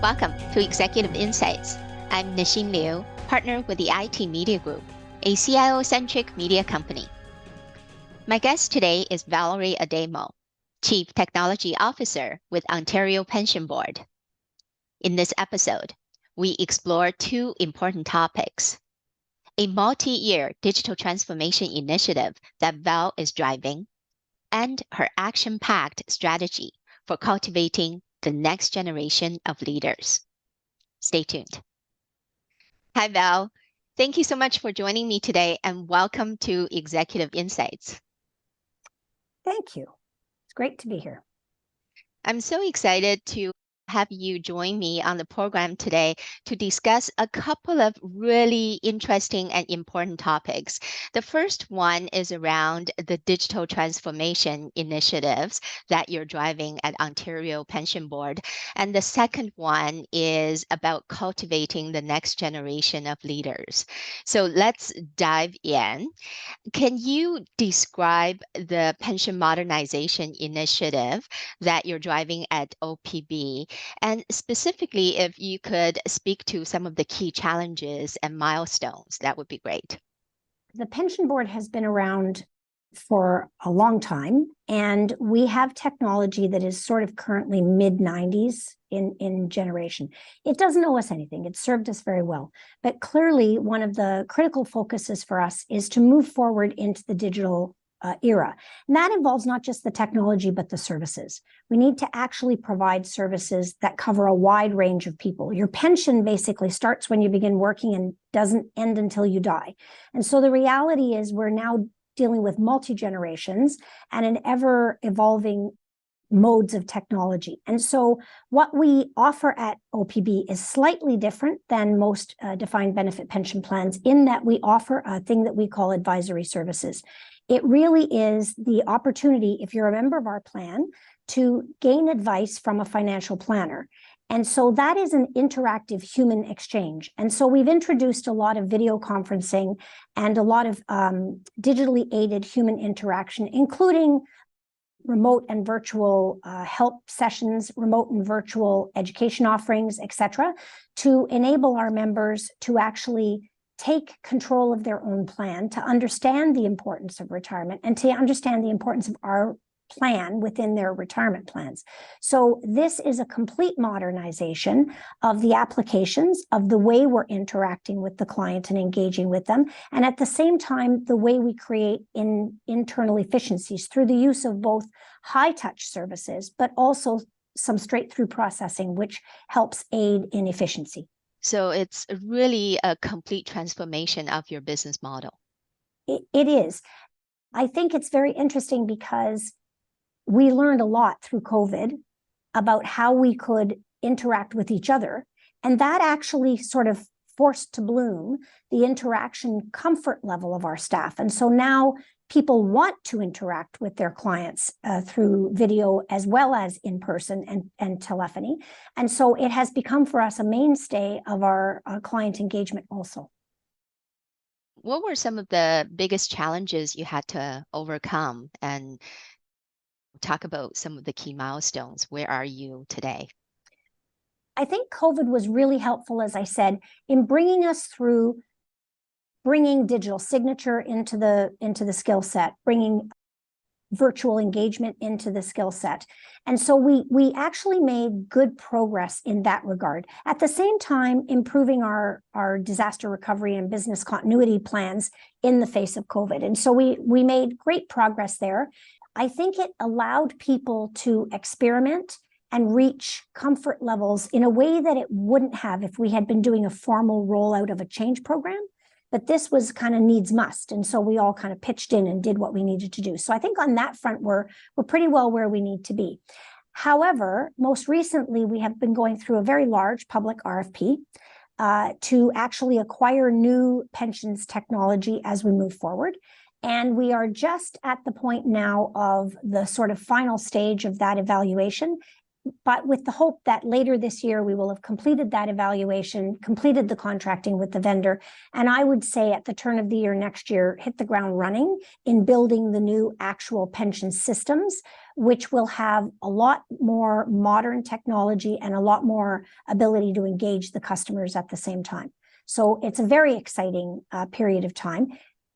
Welcome to Executive Insights. I'm Nasheen Liu, partner with the IT Media Group, a CIO-centric media company. My guest today is Valerie Adamo, Chief Technology Officer with Ontario Pension Board. In this episode, we explore two important topics: a multi-year digital transformation initiative that Val is driving, and her action-packed strategy for cultivating the next generation of leaders. Stay tuned. Hi, Val. Thank you so much for joining me today, and welcome to Executive Insights. Thank you. It's great to be here. I'm so excited to have you join me on the program today to discuss a couple of really interesting and important topics. The first one is around the digital transformation initiatives that you're driving at Ontario Pension Board. And the second one is about cultivating the next generation of leaders. So let's dive in. Can you describe the pension modernization initiative that you're driving at OPB? And specifically, if you could speak to some of the key challenges and milestones, that would be great. The pension board has been around for a long time, and we have technology that is sort of currently mid-90s in generation. It doesn't owe us anything. It's served us very well. But clearly, one of the critical focuses for us is to move forward into the digital era. And that involves not just the technology, but the services. We need to actually provide services that cover a wide range of people. Your pension basically starts when you begin working and doesn't end until you die. And so the reality is we're now dealing with multi-generations and an ever-evolving modes of technology. And so what we offer at OPB is slightly different than most defined benefit pension plans in that we offer a thing that we call advisory services. It really is the opportunity, if you're a member of our plan, to gain advice from a financial planner. And so that is an interactive human exchange. And so we've introduced a lot of video conferencing and a lot of digitally aided human interaction, including remote and virtual help sessions, remote and virtual education offerings, et cetera, to enable our members to actually take control of their own plan, to understand the importance of retirement, and to understand the importance of our plan within their retirement plans. So this is a complete modernization of the applications, of the way we're interacting with the client and engaging with them, and at the same time, the way we create internal efficiencies through the use of both high-touch services, but also some straight-through processing, which helps aid in efficiency. So it's really a complete transformation of your business model. It is. I think it's very interesting because we learned a lot through COVID about how we could interact with each other. And that actually sort of forced to bloom the interaction comfort level of our staff. And so now people want to interact with their clients through video as well as in person and telephony. And so it has become for us a mainstay of our client engagement also. What were some of the biggest challenges you had to overcome, and talk about some of the key milestones? Where are you today? I think COVID was really helpful, as I said, in bringing us through bringing digital signature into the skill set, bringing virtual engagement into the skill set. And so we actually made good progress in that regard. At the same time, improving our disaster recovery and business continuity plans in the face of COVID. And so we made great progress there. I think it allowed people to experiment and reach comfort levels in a way that it wouldn't have if we had been doing a formal rollout of a change program. But this was kind of needs must. And so we all kind of pitched in and did what we needed to do. So I think on that front, we're pretty well where we need to be. However, most recently, we have been going through a very large public RFP to actually acquire new pensions technology as we move forward. And we are just at the point now of the sort of final stage of that evaluation. but with the hope that later this year, we will have completed that evaluation, completed the contracting with the vendor. And I would say at the turn of the year next year, hit the ground running in building the new actual pension systems, which will have a lot more modern technology and a lot more ability to engage the customers at the same time. So it's a very exciting period of time.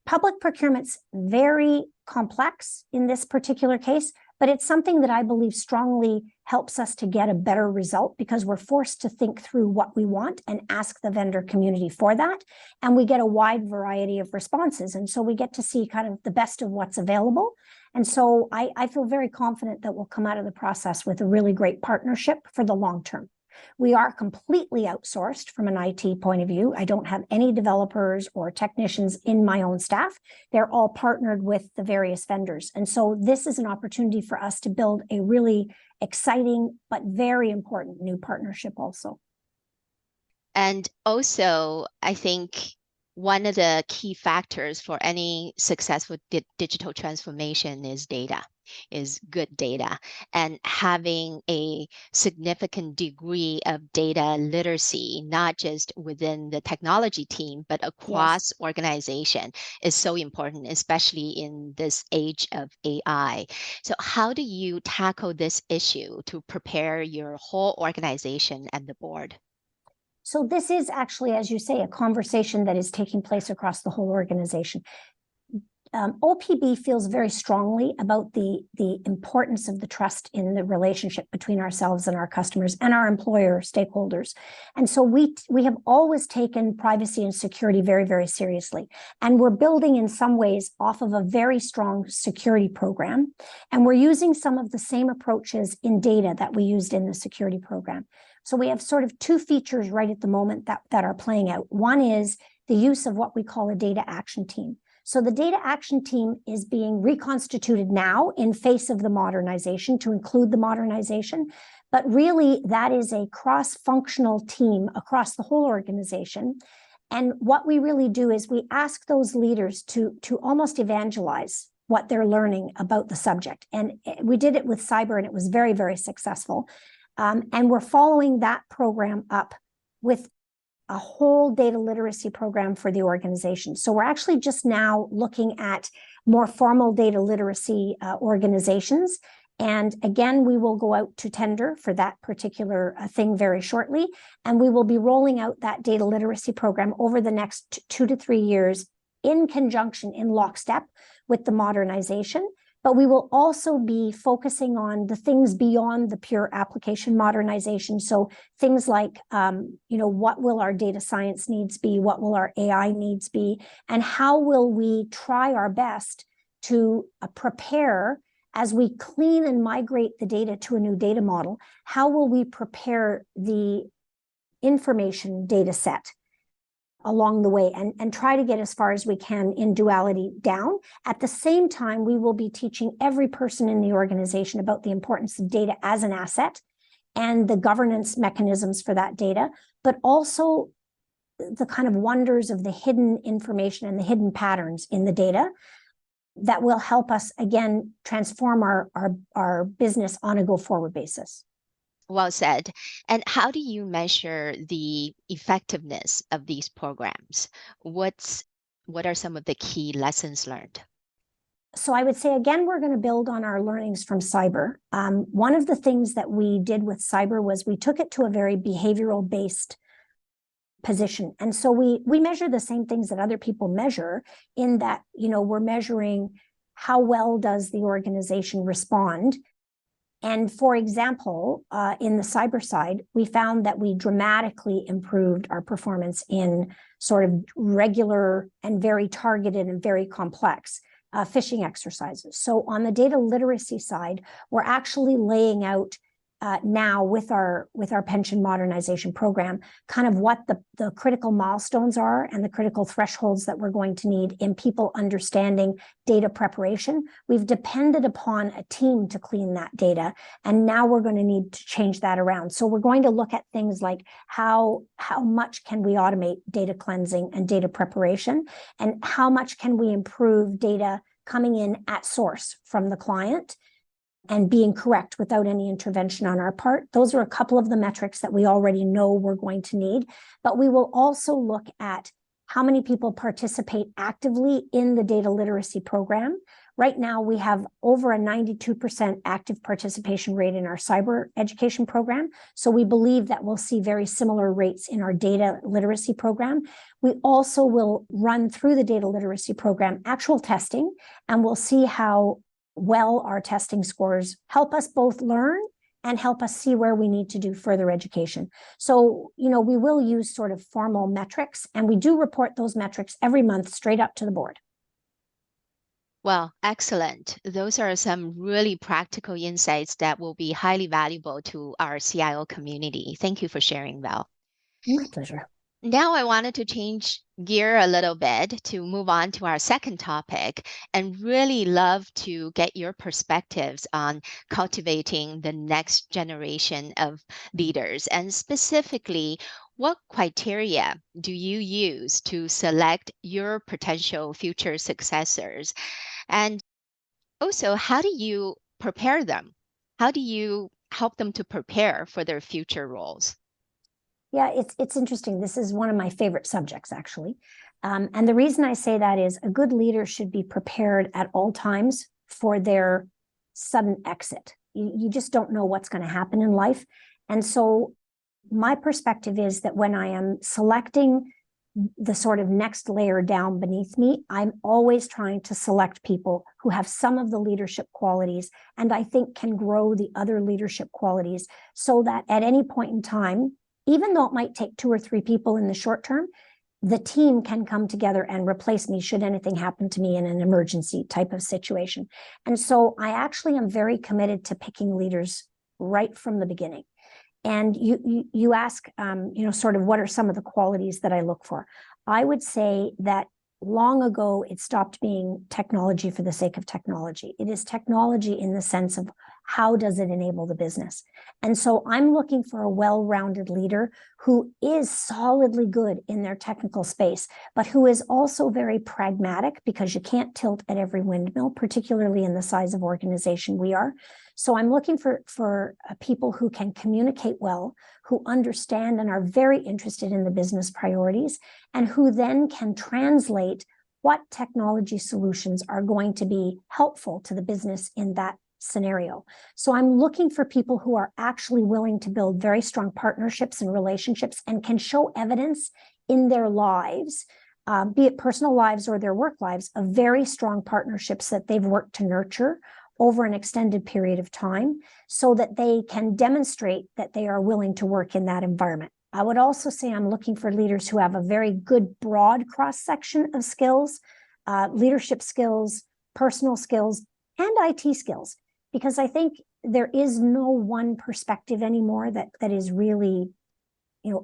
Public procurement's very complex in this particular case, but it's something that I believe strongly helps us to get a better result because we're forced to think through what we want and ask the vendor community for that. And we get a wide variety of responses. And so we get to see kind of the best of what's available. And so I feel very confident that we'll come out of the process with a really great partnership for the long term. We are completely outsourced from an IT point of view. I don't have any developers or technicians in my own staff. They're all partnered with the various vendors. And so this is an opportunity for us to build a really exciting but very important new partnership also. And also, I think one of the key factors for any successful digital transformation is data, is good data, and having a significant degree of data literacy, not just within the technology team, but across organization is so important, especially in this age of AI. So how do you tackle this issue to prepare your whole organization and the board? So this is actually, as you say, a conversation that is taking place across the whole organization. OPB feels very strongly about the importance of the trust in the relationship between ourselves and our customers and our employer stakeholders. And so we have always taken privacy and security very, very seriously. And we're building in some ways off of a very strong security program. And we're using some of the same approaches in data that we used in the security program. So we have sort of two features right at the moment that are playing out. One is the use of what we call a data action team. So the data action team is being reconstituted now in face of the modernization to include the modernization. But really, that is a cross-functional team across the whole organization. And what we really do is we ask those leaders to almost evangelize what they're learning about the subject. And we did it with cyber, and it was very, very successful. And we're following that program up with a whole data literacy program for the organization. So we're actually just now looking at more formal data literacy organizations. And again, we will go out to tender for that particular thing very shortly. And we will be rolling out that data literacy program over the next 2 to 3 years in conjunction, in lockstep with the modernization. But we will also be focusing on the things beyond the pure application modernization. So things like, what will our data science needs be? What will our AI needs be? And how will we try our best to prepare as we clean and migrate the data to a new data model? How will we prepare the information data set along the way and try to get as far as we can in duality down? At the same time, we will be teaching every person in the organization about the importance of data as an asset and the governance mechanisms for that data, but also the kind of wonders of the hidden information and the hidden patterns in the data that will help us, again, transform our business on a go-forward basis. Well said. And how do you measure the effectiveness of these programs? What are some of the key lessons learned? So I would say, again, we're going to build on our learnings from cyber. One of the things that we did with cyber was we took it to a very behavioral based position. And so we measure the same things that other people measure in that, we're measuring how well does the organization respond. And for example, in the cyber side, we found that we dramatically improved our performance in sort of regular and very targeted and very complex phishing exercises. So on the data literacy side, we're actually laying out now with our pension modernization program, kind of what the critical milestones are and the critical thresholds that we're going to need in people understanding data preparation. We've depended upon a team to clean that data, and now we're going to need to change that around. So we're going to look at things like how much can we automate data cleansing and data preparation, and how much can we improve data coming in at source from the client and being correct without any intervention on our part. Those are a couple of the metrics that we already know we're going to need, but we will also look at how many people participate actively in the data literacy program. Right now, we have over a 92% active participation rate in our cyber education program. So we believe that we'll see very similar rates in our data literacy program. We also will run through the data literacy program actual testing, and we'll see how well our testing scores help us both learn and help us see where we need to do further education. So, we will use sort of formal metrics, and we do report those metrics every month straight up to the board. Well, excellent. Those are some really practical insights that will be highly valuable to our CIO community. Thank you for sharing, Val. My pleasure. Now I wanted to change gear a little bit to move on to our second topic and really love to get your perspectives on cultivating the next generation of leaders. And specifically, what criteria do you use to select your potential future successors? And also, how do you prepare them? How do you help them to prepare for their future roles? Yeah, it's interesting. This is one of my favorite subjects, actually. And the reason I say that is a good leader should be prepared at all times for their sudden exit. You just don't know what's going to happen in life. And so my perspective is that when I am selecting the sort of next layer down beneath me, I'm always trying to select people who have some of the leadership qualities and I think can grow the other leadership qualities so that at any point in time, even though it might take 2 or 3 people in the short term, the team can come together and replace me should anything happen to me in an emergency type of situation. And so I actually am very committed to picking leaders right from the beginning. And you ask, sort of what are some of the qualities that I look for? I would say that long ago, it stopped being technology for the sake of technology. It is technology in the sense of how does it enable the business? And so I'm looking for a well-rounded leader who is solidly good in their technical space, but who is also very pragmatic because you can't tilt at every windmill, particularly in the size of organization we are. So I'm looking for people who can communicate well, who understand and are very interested in the business priorities, and who then can translate what technology solutions are going to be helpful to the business in that scenario. So I'm looking for people who are actually willing to build very strong partnerships and relationships and can show evidence in their lives, be it personal lives or their work lives, of very strong partnerships that they've worked to nurture over an extended period of time so that they can demonstrate that they are willing to work in that environment. I would also say I'm looking for leaders who have a very good broad cross-section of skills, leadership skills, personal skills, and IT skills, because I think there is no one perspective anymore that is really,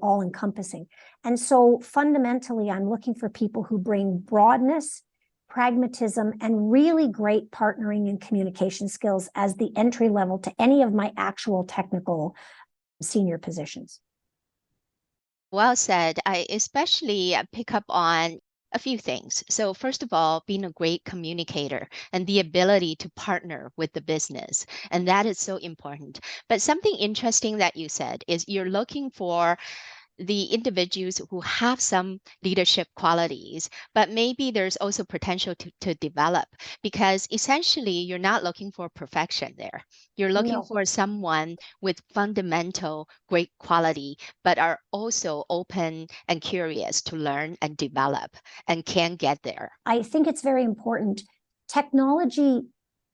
all encompassing. And so fundamentally, I'm looking for people who bring broadness, pragmatism, and really great partnering and communication skills as the entry level to any of my actual technical senior positions. Well said. I especially pick up on a few things. So first of all, being a great communicator and the ability to partner with the business. And that is so important. But something interesting that you said is you're looking for the individuals who have some leadership qualities, but maybe there's also potential to develop, because essentially you're not looking for perfection there. You're looking for someone with fundamental great quality, but are also open and curious to learn and develop and can get there. I think it's very important. Technology,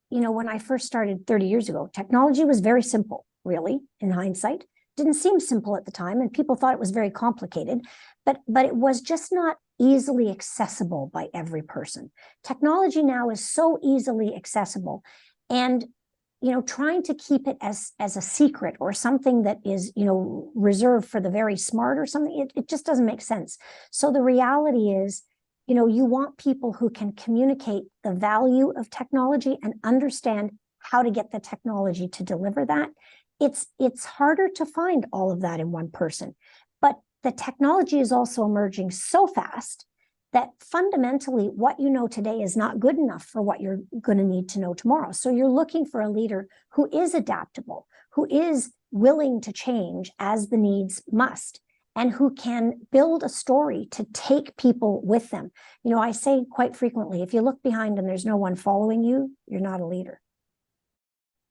when I first started 30 years ago, technology was very simple, really, in hindsight. Didn't seem simple at the time, and people thought it was very complicated, but it was just not easily accessible by every person. Technology now is so easily accessible, and trying to keep it as a secret or something that is reserved for the very smart or something, it just doesn't make sense. So the reality is, you want people who can communicate the value of technology and understand how to get the technology to deliver that. It's harder to find all of that in one person, but the technology is also emerging so fast that fundamentally what you know today is not good enough for what you're going to need to know tomorrow. So you're looking for a leader who is adaptable, who is willing to change as the needs must, and who can build a story to take people with them. You know, I say quite frequently, if you look behind and there's no one following you, you're not a leader.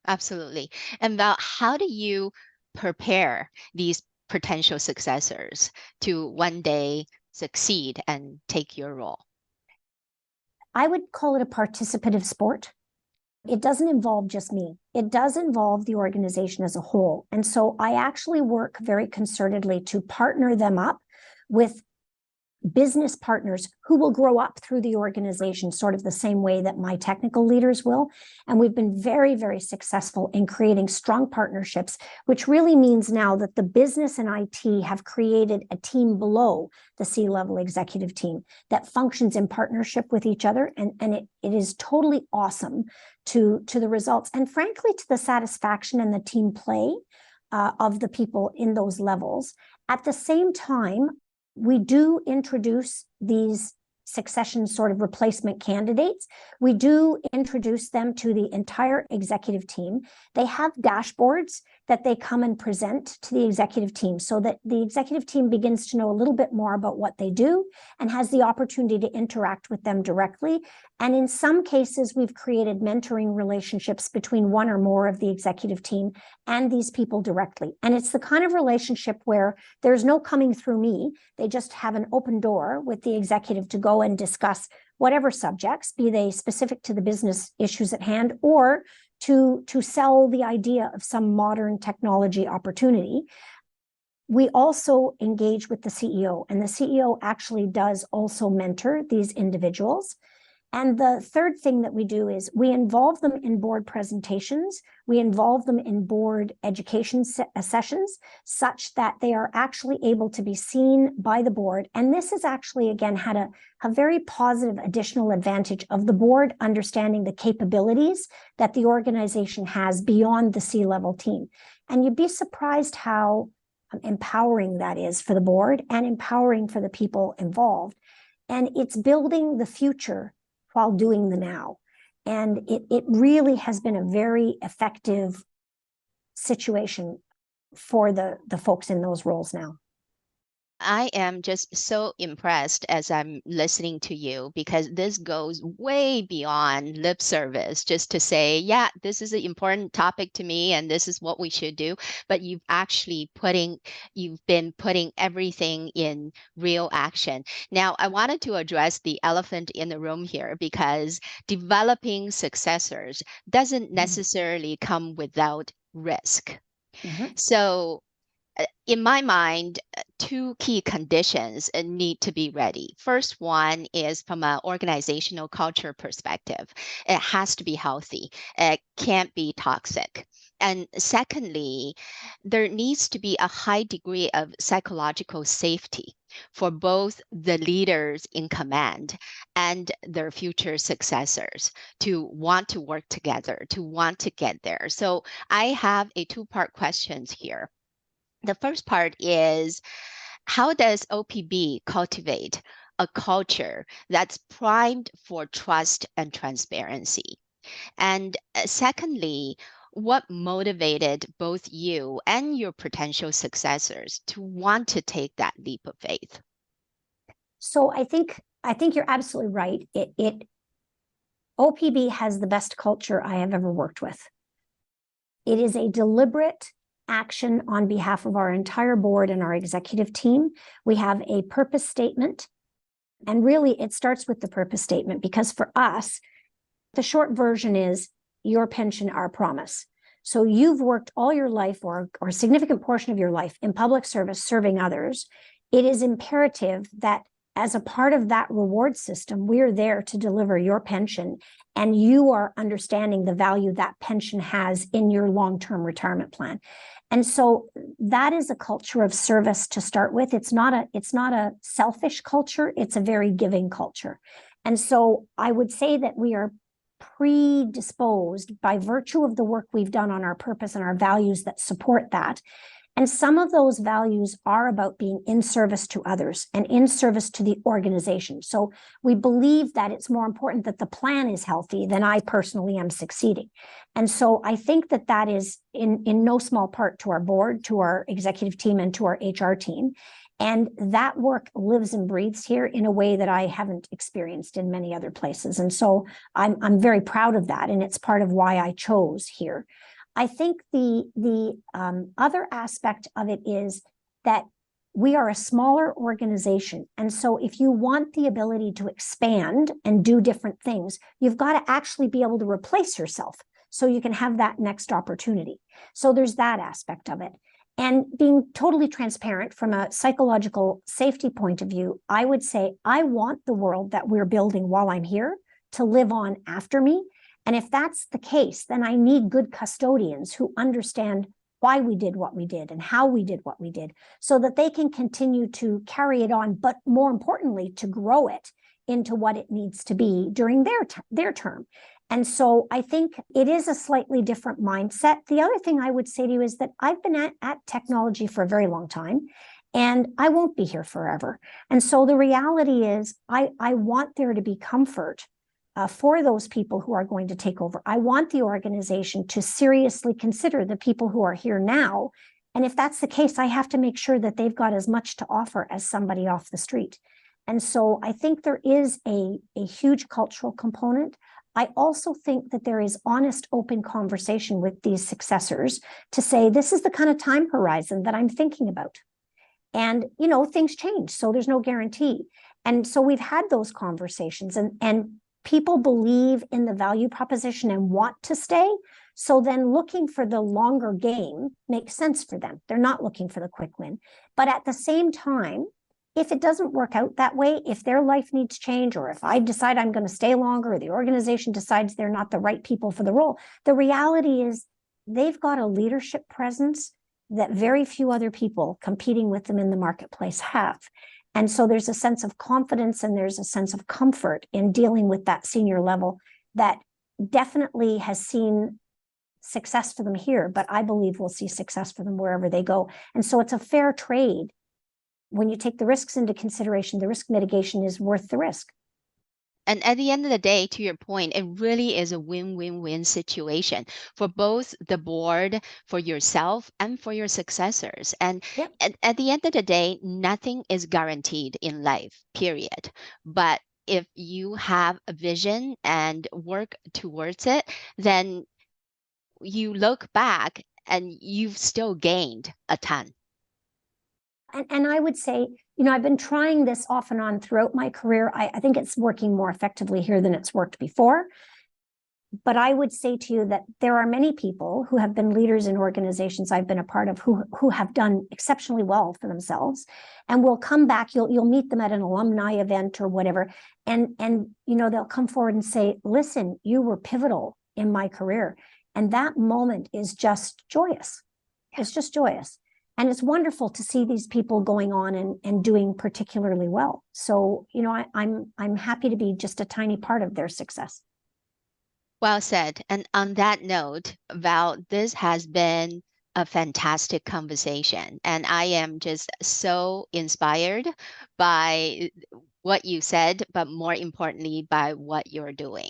Absolutely. And Val, how do you prepare these potential successors to one day succeed and take your role? I would call it a participative sport. It doesn't involve just me. It does involve the organization as a whole. And so I actually work very concertedly to partner them up with business partners who will grow up through the organization sort of the same way that my technical leaders will. And we've been very, very successful in creating strong partnerships, which really means now that the business and IT have created a team below the C-level executive team that functions in partnership with each other. And it is totally awesome to the results and frankly, to the satisfaction and the team play of the people in those levels. At the same time, we do introduce these succession sort of replacement candidates. We do introduce them to the entire executive team. They have dashboards that they come and present to the executive team so that the executive team begins to know a little bit more about what they do and has the opportunity to interact with them directly. And in some cases, we've created mentoring relationships between one or more of the executive team and these people directly. And it's the kind of relationship where there's no coming through me. They just have an open door with the executive to go and discuss whatever subjects, be they specific to the business issues at hand or to sell the idea of some modern technology opportunity. We also engage with the CEO, and the CEO actually does also mentor these individuals. And the third thing that we do is we involve them in board presentations. We involve them in board education sessions such that they are actually able to be seen by the board. And this has actually, again, had a very positive additional advantage of the board understanding the capabilities that the organization has beyond the C-level team. And you'd be surprised how empowering that is for the board and empowering for the people involved. And it's building the future while doing the now. And it really has been a very effective situation for the folks in those roles now. I am just so impressed as I'm listening to you because this goes way beyond lip service just to say, yeah, this is an important topic to me and this is what we should do. But you've been putting everything in real action. Now, I wanted to address the elephant in the room here because developing successors doesn't necessarily come without risk. So in my mind, two key conditions need to be ready. First one is from an organizational culture perspective. It has to be healthy. It can't be toxic. And secondly, there needs to be a high degree of psychological safety for both the leaders in command and their future successors to want to work together, to want to get there. So I have a two-part questions here. The first part is, how does OPB cultivate a culture that's primed for trust and transparency? And secondly, what motivated both you and your potential successors to want to take that leap of faith? So I think you're absolutely right. OPB has the best culture I have ever worked with. It is a deliberate action on behalf of our entire board and our executive team. We have a purpose statement, and really it starts with the purpose statement because for us, the short version is your pension, our promise. So you've worked all your life or a significant portion of your life in public service serving others. It is imperative that as a part of that reward system, we're there to deliver your pension, and you are understanding the value that pension has in your long-term retirement plan. And so that is a culture of service to start with. It's not a selfish culture, it's a very giving culture. And so I would say that we are predisposed by virtue of the work we've done on our purpose and our values that support that. And some of those values are about being in service to others and in service to the organization. So we believe that it's more important that the plan is healthy than I personally am succeeding. And so I think that that is in no small part to our board, to our executive team, and to our HR team. And that work lives and breathes here in a way that I haven't experienced in many other places. And so I'm very proud of that. And it's part of why I chose here. I think the other aspect of it is that we are a smaller organization. And so if you want the ability to expand and do different things, you've got to actually be able to replace yourself so you can have that next opportunity. So there's that aspect of it. And being totally transparent from a psychological safety point of view, I would say I want the world that we're building while I'm here to live on after me. And if that's the case, then I need good custodians who understand why we did what we did and how we did what we did so that they can continue to carry it on, but more importantly, to grow it into what it needs to be during their term. And so I think it is a slightly different mindset. The other thing I would say to you is that I've been at technology for a very long time, and I won't be here forever. And so the reality is I want there to be comfort for those people who are going to take over. I want the organization to seriously consider the people who are here now. And if that's the case, I have to make sure that they've got as much to offer as somebody off the street. And so I think there is a huge cultural component. I also think that there is honest, open conversation with these successors to say, this is the kind of time horizon that I'm thinking about. And, you know, things change, so there's no guarantee. And so we've had those conversations, and people believe in the value proposition and want to stay. So then looking for the longer game makes sense for them. They're not looking for the quick win. But at the same time, if it doesn't work out that way, if their life needs change, or if I decide I'm going to stay longer, or the organization decides they're not the right people for the role, the reality is they've got a leadership presence that very few other people competing with them in the marketplace have. And so there's a sense of confidence and there's a sense of comfort in dealing with that senior level that definitely has seen success for them here, but I believe we'll see success for them wherever they go. And so it's a fair trade. When you take the risks into consideration, the risk mitigation is worth the risk. And at the end of the day, to your point, it really is a win-win-win situation for both the board, for yourself, and for your successors. And Yep. at the end of the day, nothing is guaranteed in life, period. But if you have a vision and work towards it, then you look back and you've still gained a ton. And I would say, you know, I've been trying this off and on throughout my career. I think it's working more effectively here than it's worked before. But I would say to you that there are many people who have been leaders in organizations I've been a part of who have done exceptionally well for themselves and will come back. You'll meet them at an alumni event or whatever. And you know, they'll come forward and say, listen, you were pivotal in my career. And that moment is just joyous. It's just joyous. And it's wonderful to see these people going on and doing particularly well. So, you know, I'm happy to be just a tiny part of their success. Well said. And on that note, Val, this has been a fantastic conversation. And I am just so inspired by what you said, but more importantly, by what you're doing.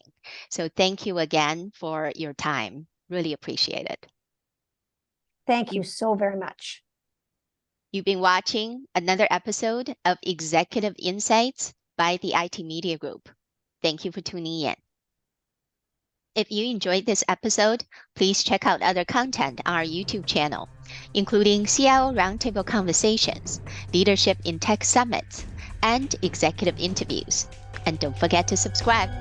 So thank you again for your time. Really appreciate it. Thank you so very much. You've been watching another episode of Executive Insights by the IT Media Group. Thank you for tuning in. If you enjoyed this episode, please check out other content on our YouTube channel, including CIO Roundtable Conversations, Leadership in Tech Summits, and executive interviews. And don't forget to subscribe.